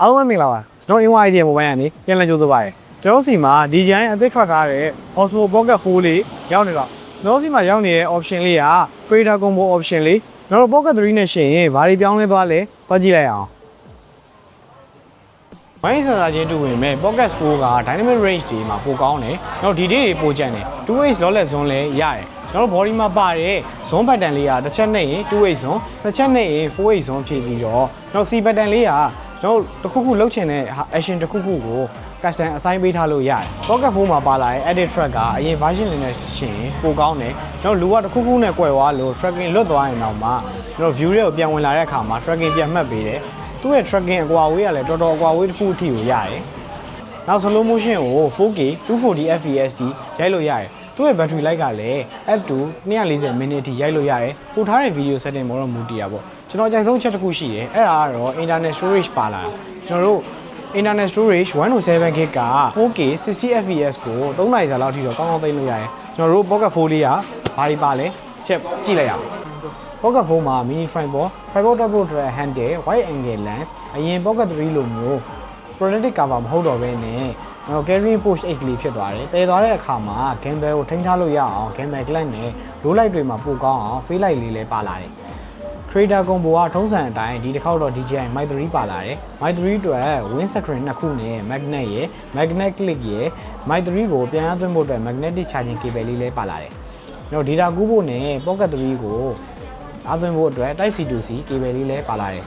အားလုံးမင်္ဂလာပါကျွန်တော် Inwa Idea Mobile ကနေပြန်လည်ကြိုဆိုပါရစေကျွန်တော်စီမှာ DJI အသစ်ထွက်ထားတဲ့ Osmo Pocket 4လေးရောက်နေတော့ကျွန်တော်စီမှာရောက်နေတဲ့ option လေးက Creator Combo option လေးကျွန်တော် Pocket 3နဲ့ရှင်ရင်ဘာတွေပြောင်းလဲသွားလဲဖတ်ကြည့်လိုက်အောင်ဘိုင်းစင်ဆာချင်းတူဝင်မဲ့ Pocket 4က Dynamic Range တွေမှာပိုကောင်းတယ်ကျွန်တော်ဒီတွေပိုကြံတယ် 2H lossless zone လည်းရတယ်ကျွန်တော် body မှာပါတဲ့ zone pattern လေးကတစ်ချက်နဲ့ရင် 2H zone တစ်ချက်နဲ့ရင် 4H zone ဖြည့်ပြီးတော့ကျွန်တော် C pattern လေးကကျွန်တော်တခုခုလုပ်ချင်တဲ့ action တခုခုကို custom assign ပေးထားလို့ရတယ် Pocket 4မှာပါလာတဲ့ edit track ကအရင် version လေးနဲ့ရှင်ပိုကောင်းတယ်ကျွန်တော်လူကတခုခုနဲ့꿰သွားလို့ tracking လွတ်သွားရင်တော့မှကျွန်တော် view တွေကိုပြန်ဝင်လာတဲ့အခါမှာ tracking ပြန်မှတ်ပေးတယ်သူ့ရဲ့ tracking အကွာအဝေးကလည်းတော်တော်အကွာအဝေးတစ်ခုအထိကိုရတယ်နောက် slow motion ကို 4K 240 fps ထိရိုက်လို့ရတယ်သူ့ရဲ့ battery life ကလည်း up to 240 minute ထိရိုက်လို့ရတယ်ပို့ထားတဲ့ video setting ပေါ်တော့မူတည်ရပါကျွန်တော်အကြိုက်ဆုံးချက်တစ်ခုရှိတယ်အဲ့ဒါကတော့ internet storage ပါလာကျွန်တော်တို့ internet storage 107GB က 4K 60 fps ကို3နာရီစာလောက်ထိတော့ကောင်းကောင်းသိမ်းလို့ရတယ်ကျွန်တော်တို့ Pocket 4လေးကဘာတွေပါလဲချက်ကြည့်လိုက်ရအောင် Pocket 4မှာ mini tripod double track handle wide angle lens အရင် Pocket 3လိုမျိုး protective cover မဟုတ်တော့ဘဲနဲ့ကျွန်တော် carrying push 8ကလေးဖြစ်သွားတယ်တည်သွားတဲ့အခါမှာ gimbal ကိုထိန်းထားလို့ရအောင် gimbal clamp နဲ့ low light တွေမှာပိုကောင်းအောင် face light လေးလည်းပါလာတယ်Creator Combo ကထုံးစံအတိုင်းဒီတစ်ခေါက်တော့ DJI Mic 3ပါလာတယ် Mic 3အတွက် wind screen နှစ်ခုနဲ့ magnet ရယ် magnet click ရယ် Mic 3ကိုပြန်အားသွင်းဖို့အတွက် magnetic charging cable လေးလည်းပါလာတယ်ကျွန်တော် data ကူးဖို့နဲ့ Pocket 3ကိုအားသွင်းဖို့အတွက် Type C to C cable လေးလည်းပါလာတယ်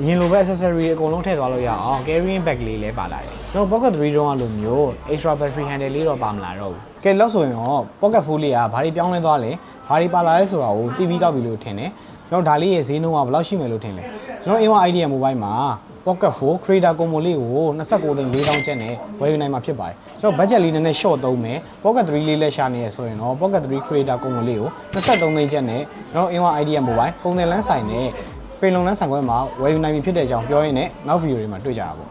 အရင်လိုပဲ accessory အကုန်လုံးထည့်သွားလို့ရအောင် carrying bag လေးလည်းပါလာတယ်ကျွန်တော် Pocket 3တုန်းကလိုမျိုး extra battery handle လေးတော့ပါမလာတော့ဘူးကဲလောက်ဆိုရင်တော့ Pocket 4လေးကဘာတွေပြောင်းလဲသွားလဲဘာတွေပါလာလဲဆိုတာကိုသိပြီးတော့ပြီလို့ထင်တယ်ကျွန်တော်ဒါလေးရဲ့ဈေးနှုန်းကဘယ်လောက်ရှိမယ်လို့ထင်လဲကျွန်တော် Inwa Idea Mobile မှာ Pocket 4 Creator Combo လေးကို29သိန်း4000ကျပ်နဲ့ဝယ်ယူနိုင်မှာဖြစ်ပါတယ်ကျွန်တော် budget လေးနည်းနည်း short သုံးမယ် Pocket 3လေးလည်းရှာနေရဆိုရင်တော့ Pocket 3 Creator Combo လေးကို23သိန်းကျပ်နဲ့ကျွန်တော် Inwa Idea Mobile ကုန်တယ်လန်းဆိုင်နဲ့ပင်လုံလန်းဆိုင်ခွဲမှာဝယ်ယူနိုင်ပြီဖြစ်တဲ့အကြောင်းပြောရင်းနဲ့နောက်ဗီဒီယိုတွေမှာတွေ့ကြပါပေါ့